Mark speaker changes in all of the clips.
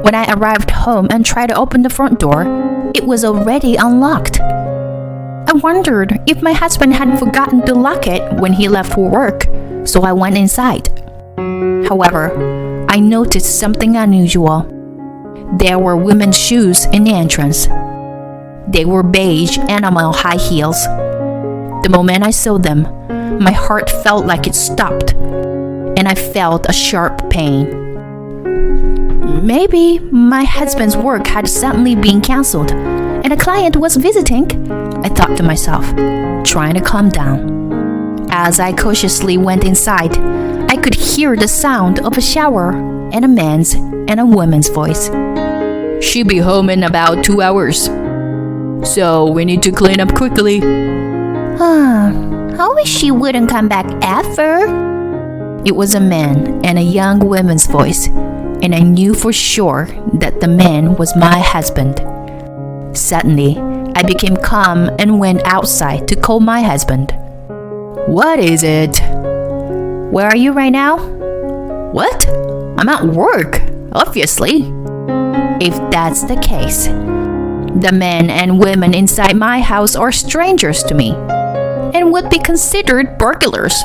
Speaker 1: When I arrived home and tried to open the front door, it was already unlocked. I wondered if my husband had forgotten to lock it when he left for work, so I went inside. However, I noticed something unusual. There were women's shoes in the entrance. They were beige enamel high heels. The moment I saw them, my heart felt like it stopped, and I felt a sharp pain. Maybe my husband's work had suddenly been cancelled, and a client was visiting, I thought to myself, trying to calm down. As I cautiously went inside, I could hear the sound of a shower and a man's and a woman's voice. "She'll be home in about 2 hours. So we need to clean up quickly."
Speaker 2: I wish she wouldn't come back ever.
Speaker 1: It was a man and a young woman's voice, and I knew for sure that the man was my husband. Suddenly, I became calm and went outside to call my husband. "What is it?"
Speaker 2: "Where are you right now?"
Speaker 1: "What? I'm at work, obviously." If that's the case, the men and women inside my house are strangers to me and would be considered burglars.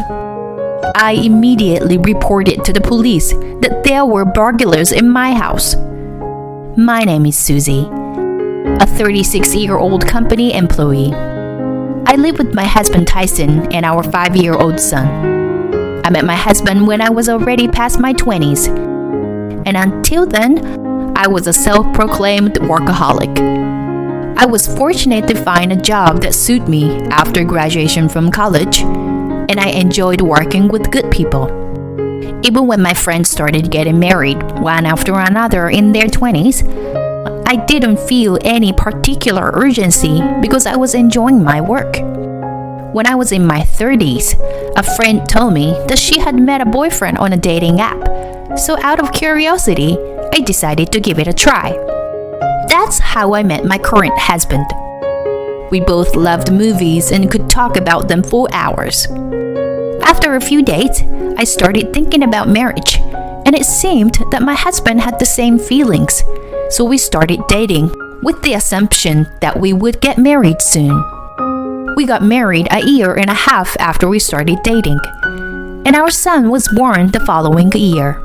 Speaker 1: I immediately reported to the police that there were burglars in my house. My name is Susie, a 36-year-old company employee. I live with my husband Tyson and our 5-year-old son. I met my husband when I was already past my 20s, and until then, I was a self-proclaimed workaholic. I was fortunate to find a job that suited me after graduation from college, and I enjoyed working with good people. Even when my friends started getting married, one after another in their 20s, I didn't feel any particular urgency because I was enjoying my work. When I was in my 30s, a friend told me that she had met a boyfriend on a dating app, so out of curiosity, I decided to give it a try. That's how I met my current husband. We both loved movies and could talk about them for hours. After a few dates, I started thinking about marriage, and it seemed that my husband had the same feelings, so we started dating with the assumption that we would get married soon. We got married a year and a half after we started dating, and our son was born the following year.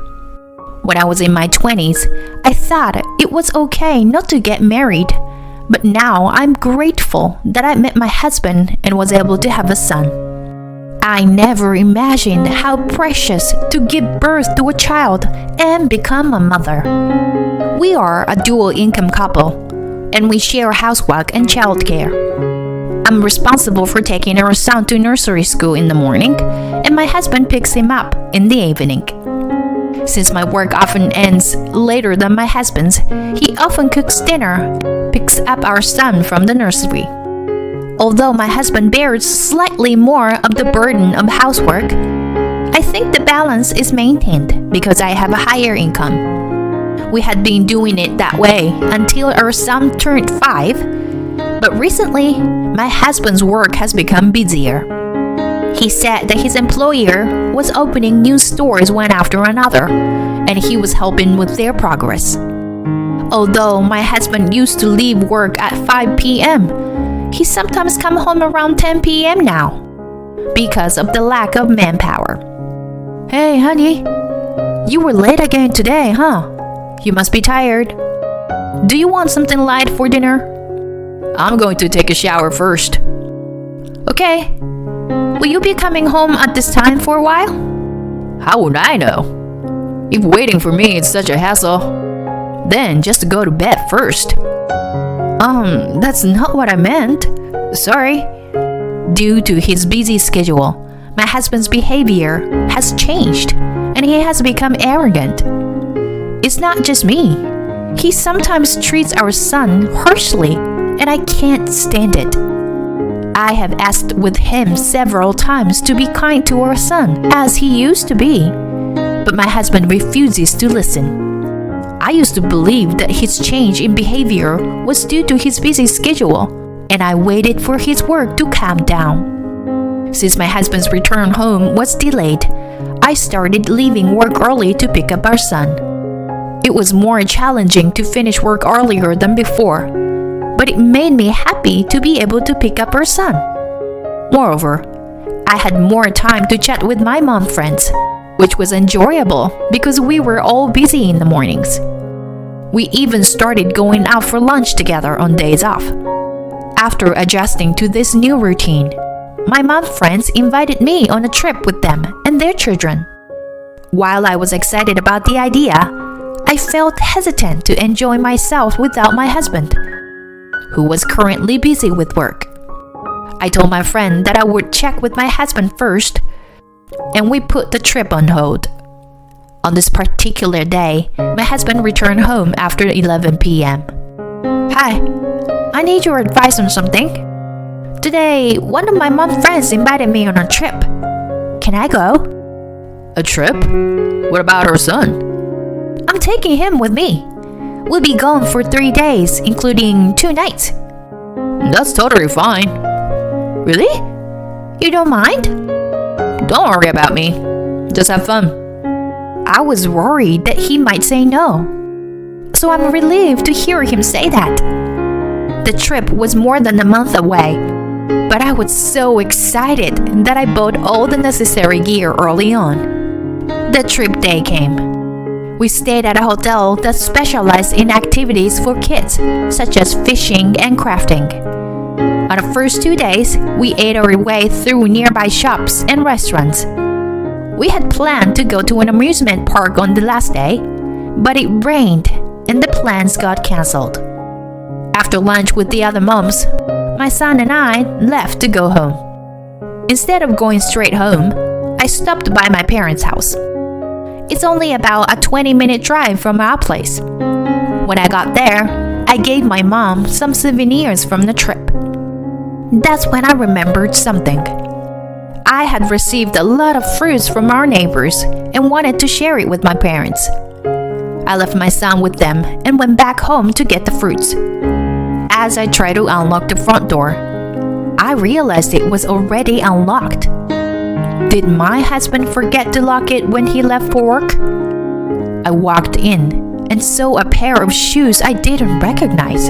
Speaker 1: When I was in my 20s, I thought it was okay not to get married, but now I'm grateful that I met my husband and was able to have a son. I never imagined how precious to give birth to a child and become a mother. We are a dual-income couple, and we share housework and childcare. I'm responsible for taking our son to nursery school in the morning, and my husband picks him up in the evening. Since my work often ends later than my husband's, he often cooks dinner, picks up our son from the nursery. Although my husband bears slightly more of the burden of housework, I think the balance is maintained because I have a higher income. We had been doing it that way until our son turned 5, but recently, my husband's work has become busier. He said that his employer was opening new stores one after another, and he was helping with their progress. Although my husband used to leave work at 5 p.m., he sometimes comes home around 10 p.m. now because of the lack of manpower. "Hey, honey, you were late again today, huh? You must be tired. Do you want something light for dinner?" "I'm going to take a shower first." "Okay. Will you be coming home at this time for a while?" "How would I know? If waiting for me is such a hassle, then just go to bed first." That's not what I meant. Sorry." Due to his busy schedule, my husband's behavior has changed, and he has become arrogant. It's not just me. He sometimes treats our son harshly, and I can't stand it. I have asked with him several times to be kind to our son, as he used to be, but my husband refuses to listen. I used to believe that his change in behavior was due to his busy schedule, and I waited for his work to calm down. Since my husband's return home was delayed, I started leaving work early to pick up our son. It was more challenging to finish work earlier than before, but it made me happy to be able to pick up our son. Moreover, I had more time to chat with my mom friends, which was enjoyable because we were all busy in the mornings. We even started going out for lunch together on days off. After adjusting to this new routine, my mom friends invited me on a trip with them and their children. While I was excited about the idea, I felt hesitant to enjoy myself without my husband, who was currently busy with work. I told my friend that I would check with my husband first, and we put the trip on hold. On this particular day, my husband returned home after 11 p.m. Hi, I need your advice on something. Today, one of my mom friends invited me on a trip. Can I go?
Speaker 3: A trip? What about her son?
Speaker 1: I'm taking him with me. We'll be gone for 3 days, including 2 nights.
Speaker 3: That's totally fine.
Speaker 1: Really? You don't mind?
Speaker 3: Don't worry about me. Just have fun.
Speaker 1: I was worried that he might say no. So I'm relieved to hear him say that. The trip was more than a month away, but I was so excited that I bought all the necessary gear early on. The trip day came. We stayed at a hotel that specialized in activities for kids, such as fishing and crafting. On the first 2 days, we ate our way through nearby shops and restaurants. We had planned to go to an amusement park on the last day, but it rained and the plans got cancelled. After lunch with the other moms, my son and I left to go home. Instead of going straight home, I stopped by my parents' house. It's only about a 20-minute drive from our place. When I got there, I gave my mom some souvenirs from the trip. That's when I remembered something. I had received a lot of fruits from our neighbors and wanted to share it with my parents. I left my son with them and went back home to get the fruits. As I tried to unlock the front door, I realized it was already unlocked. Did my husband forget to lock it when he left for work? I walked in and saw a pair of shoes I didn't recognize.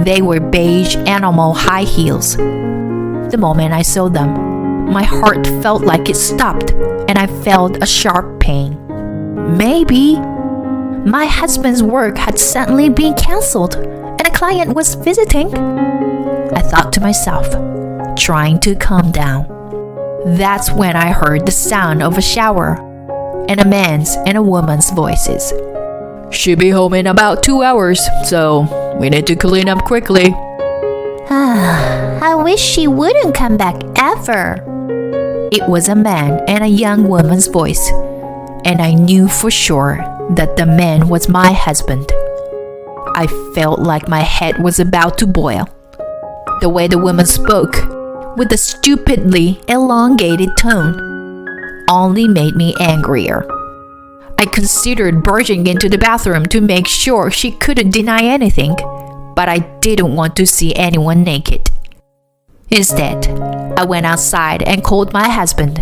Speaker 1: They were beige animal high heels. The moment I saw them, my heart felt like it stopped and I felt a sharp pain. Maybe my husband's work had suddenly been cancelled and a client was visiting. I thought to myself, trying to calm down. That's when I heard the sound of a shower and a man's and a woman's voices.
Speaker 3: She'll be home in about 2 hours, so we need to clean up quickly.
Speaker 2: I wish she wouldn't come back ever.
Speaker 1: It was a man and a young woman's voice, and I knew for sure that the man was my husband. I felt like my head was about to boil. The way the woman spoke, with a stupidly elongated tone, only made me angrier. I considered barging into the bathroom to make sure she couldn't deny anything, but I didn't want to see anyone naked. Instead, I went outside and called my husband,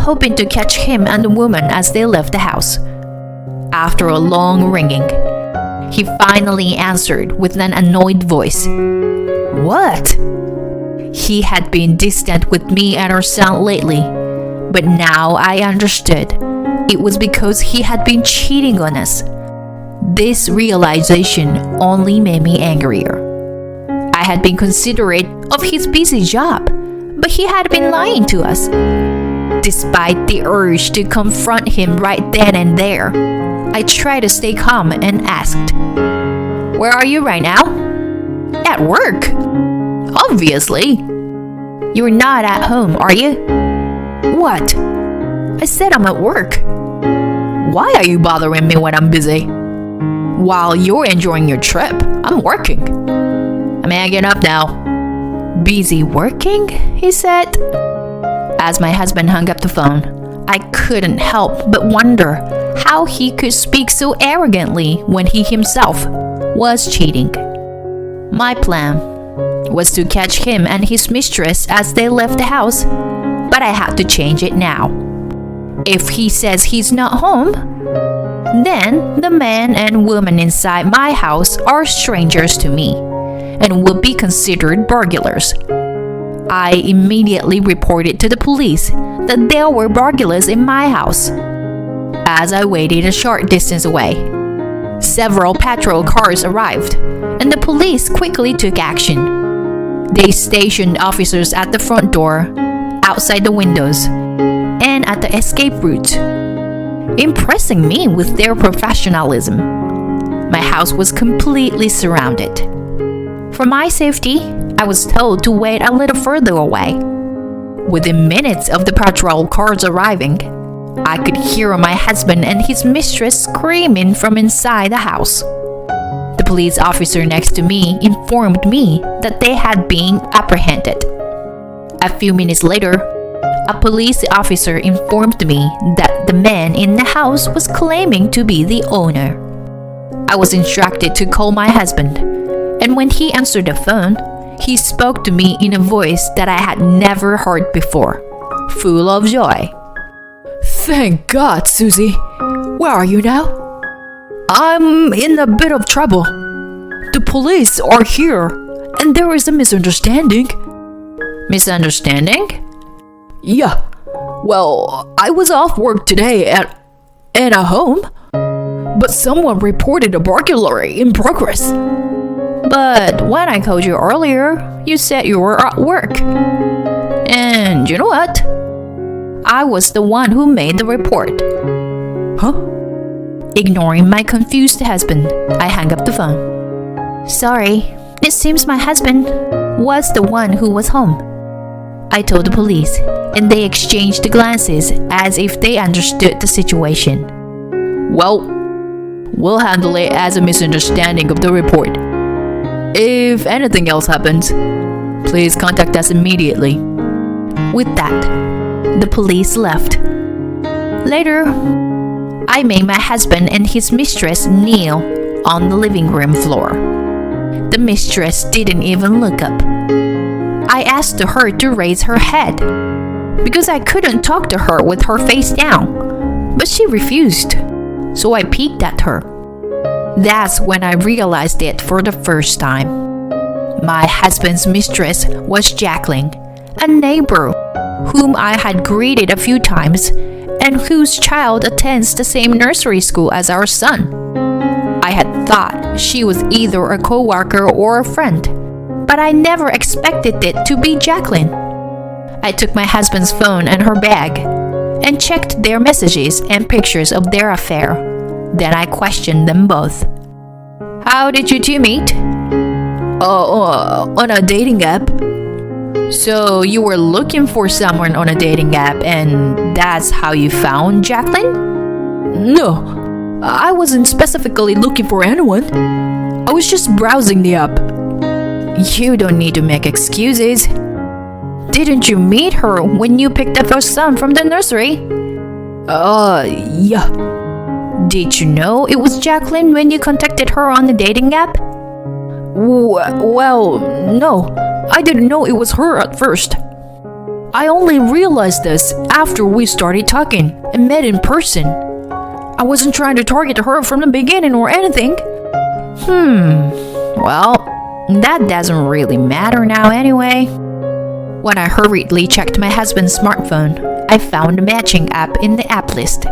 Speaker 1: hoping to catch him and the woman as they left the house. After a long ringing, he finally answered with an annoyed voice. What? He had been distant with me and our son lately, but now I understood. It was because he had been cheating on us. This realization only made me angrier. I had been considerate of his busy job, but he had been lying to us. Despite the urge to confront him right then and there, I tried to stay calm and asked, "Where are you right now?" "At work." "Obviously." "You're not at home, are you?" "What?" "I said I'm at work."
Speaker 3: Why are you bothering me when I'm busy? While you're enjoying your trip, I'm working. I'm hanging up now.
Speaker 1: "Busy working?" he said. As my husband hung up the phone, I couldn't help but wonder how he could speak so arrogantly when he himself was cheating. My plan was to catch him and his mistress as they left the house, but I had to change it now. If he says he's not home, then the man and woman inside my house are strangers to me and would be considered burglars. I immediately reported to the police that there were burglars in my house. As I waited a short distance away, several patrol cars arrived, and the police quickly took action. They stationed officers at the front door, outside the windows, and at the escape route, impressing me with their professionalism. My house was completely surrounded. For my safety, I was told to wait a little further away. Within minutes of the patrol cars arriving, I could hear my husband and his mistress screaming from inside the house. The police officer next to me informed me that they had been apprehended. A few minutes later, a police officer informed me that the man in the house was claiming to be the owner. I was instructed to call my husband, and when he answered the phone, he spoke to me in a voice that I had never heard before, full of joy.
Speaker 3: Thank God, Susie. Where are you now? I'm in a bit of trouble. The police are here, and there is a misunderstanding.
Speaker 1: Misunderstanding?
Speaker 3: Yeah. Well, I was off work today at a home, but someone reported a burglary in progress.
Speaker 1: But when I called you earlier, you said you were at work. And you know what? I was the one who made the report.
Speaker 3: Huh?
Speaker 1: Ignoring my confused husband, I hung up the phone. Sorry, it seems my husband was the one who was home, I told the police, and they exchanged glances as if they understood the situation.
Speaker 3: Well, we'll handle it as a misunderstanding of the report. If anything else happens, please contact us immediately.
Speaker 1: With that, the police left. Later, I made my husband and his mistress kneel on the living room floor. The mistress didn't even look up. I asked her to raise her head because I couldn't talk to her with her face down, but she refused, so I peeked at her. That's when I realized it for the first time. My husband's mistress was Jacqueline, a neighbor whom I had greeted a few times and whose child attends the same nursery school as our son. I had thought she was either a co-worker or a friend, but I never expected it to be Jacqueline. I took my husband's phone and her bag and checked their messages and pictures of their affair. Then I questioned them both. How did you two meet?
Speaker 3: On a dating app.
Speaker 1: So you were looking for someone on a dating app and that's how you found Jacqueline?
Speaker 3: No, I wasn't specifically looking for anyone. I was just browsing the app.
Speaker 1: You don't need to make excuses. Didn't you meet her when you picked up your son from the nursery?
Speaker 3: Yeah.
Speaker 1: Did you know it was Jacqueline when you contacted her on the dating app?
Speaker 3: Well, no. I didn't know it was her at first. I only realized this after we started talking and met in person. I wasn't trying to target her from the beginning or anything.
Speaker 1: Well, that doesn't really matter now anyway. When I hurriedly checked my husband's smartphone, I found a matching app in the app list.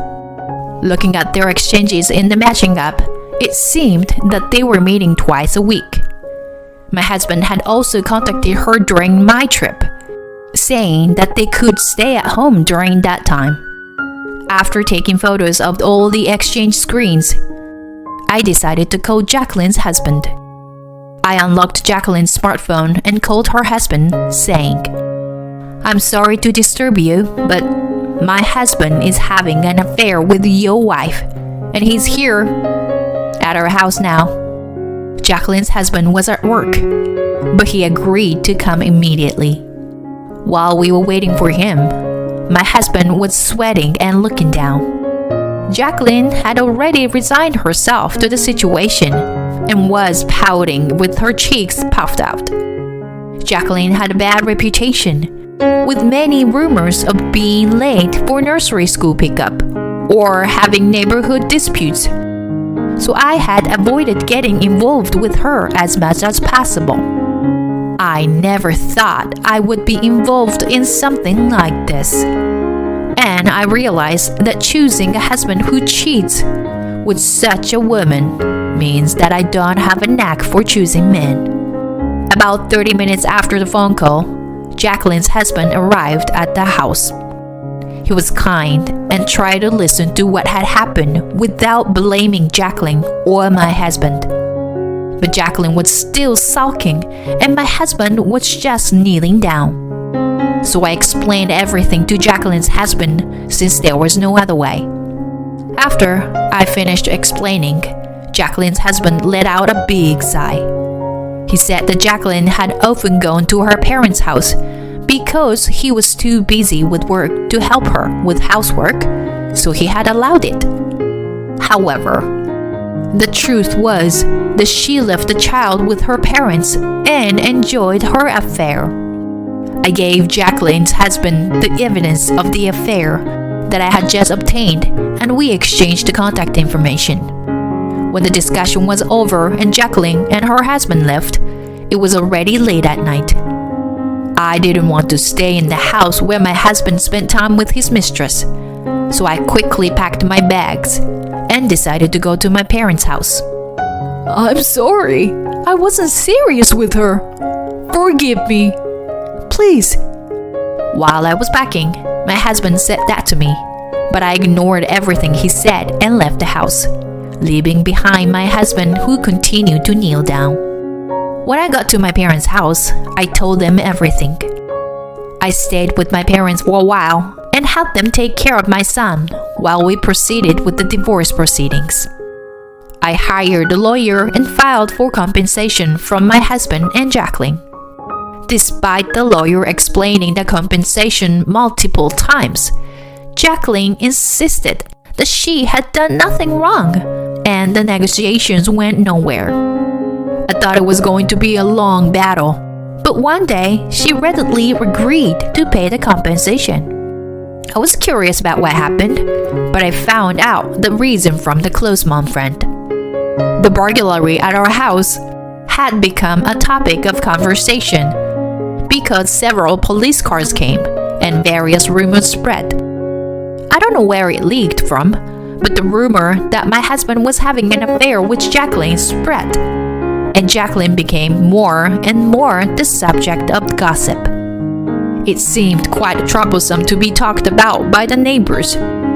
Speaker 1: Looking at their exchanges in the matching app, it seemed that they were meeting twice a week. My husband had also contacted her during my trip, saying that they could stay at home during that time. After taking photos of all the exchange screens, I decided to call Jacqueline's husband. I unlocked Jacqueline's smartphone and called her husband, saying, I'm sorry to disturb you, but my husband is having an affair with your wife, and he's here at our house now. Jacqueline's husband was at work, but he agreed to come immediately. While we were waiting for him, my husband was sweating and looking down. Jacqueline had already resigned herself to the situation and was pouting with her cheeks puffed out. Jacqueline had a bad reputation, with many rumors of being late for nursery school pickup or having neighborhood disputes. So I had avoided getting involved with her as much as possible. I never thought I would be involved in something like this. And I realized that choosing a husband who cheats with such a woman means that I don't have a knack for choosing men. About 30 minutes after the phone call, Jacqueline's husband arrived at the house. He was kind and tried to listen to what had happened without blaming Jacqueline or my husband. But Jacqueline was still sulking and my husband was just kneeling down. So I explained everything to Jacqueline's husband since there was no other way. After I finished explaining, Jacqueline's husband let out a big sigh. He said that Jacqueline had often gone to her parents' house because he was too busy with work to help her with housework, so he had allowed it. However, the truth was that she left the child with her parents and enjoyed her affair. I gave Jacqueline's husband the evidence of the affair that I had just obtained, and we exchanged the contact information. When the discussion was over and Jacqueline and her husband left, it was already late at night. I didn't want to stay in the house where my husband spent time with his mistress, so I quickly packed my bags and decided to go to my parents' house.
Speaker 3: I'm sorry. I wasn't serious with her. Forgive me. Please.
Speaker 1: While I was packing, my husband said that to me, but I ignored everything he said and left the house, leaving behind my husband who continued to kneel down. When I got to my parents' house, I told them everything. I stayed with my parents for a while and helped them take care of my son while we proceeded with the divorce proceedings. I hired a lawyer and filed for compensation from my husband and Jacqueline. Despite the lawyer explaining the compensation multiple times, Jacqueline insisted that she had done nothing wrong, and the negotiations went nowhere. I thought it was going to be a long battle, but one day she readily agreed to pay the compensation. I was curious about what happened, but I found out the reason from the close mom friend. The burglary at our house had become a topic of conversation because several police cars came and various rumors spread. I don't know where it leaked from, but the rumor that my husband was having an affair with Jacqueline spread, and Jacqueline became more and more the subject of gossip. It seemed quite troublesome to be talked about by the neighbors,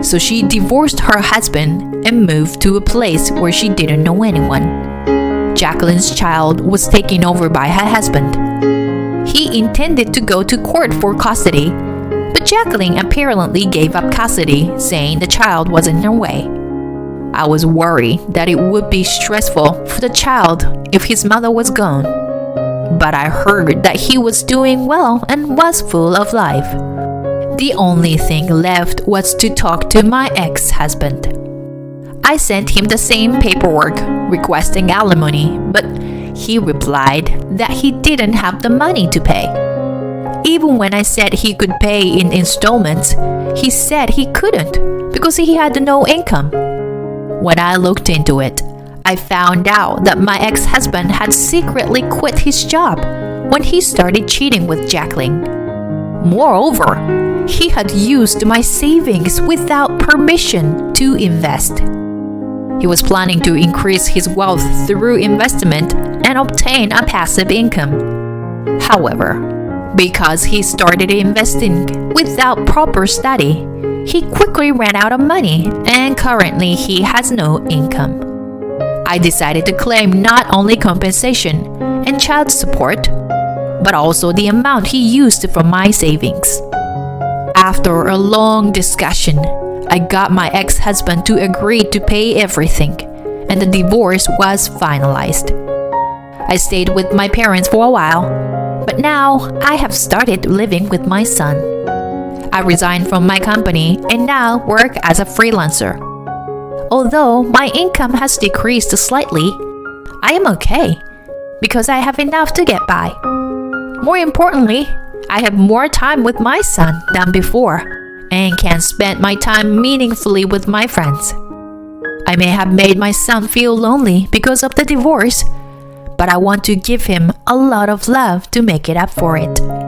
Speaker 1: so she divorced her husband and moved to a place where she didn't know anyone. Jacqueline's child was taken over by her husband. He intended to go to court for custody, but Jacqueline apparently gave up custody, saying the child was in her way. I was worried that it would be stressful for the child if his mother was gone, but I heard that he was doing well and was full of life. The only thing left was to talk to my ex-husband. I sent him the same paperwork requesting alimony, but he replied that he didn't have the money to pay. Even when I said he could pay in installments, he said he couldn't because he had no income. When I looked into it, I found out that my ex-husband had secretly quit his job when he started cheating with Jacqueline. Moreover, he had used my savings without permission to invest. He was planning to increase his wealth through investment and obtain a passive income. However, because he started investing without proper study, he quickly ran out of money and currently he has no income. I decided to claim not only compensation and child support, but also the amount he used from my savings. After a long discussion, I got my ex-husband to agree to pay everything, and the divorce was finalized. I stayed with my parents for a while, but now I have started living with my son. I resigned from my company and now work as a freelancer. Although my income has decreased slightly, I am okay because I have enough to get by. More importantly, I have more time with my son than before, and can spend my time meaningfully with my friends. I may have made my son feel lonely because of the divorce, but I want to give him a lot of love to make it up for it.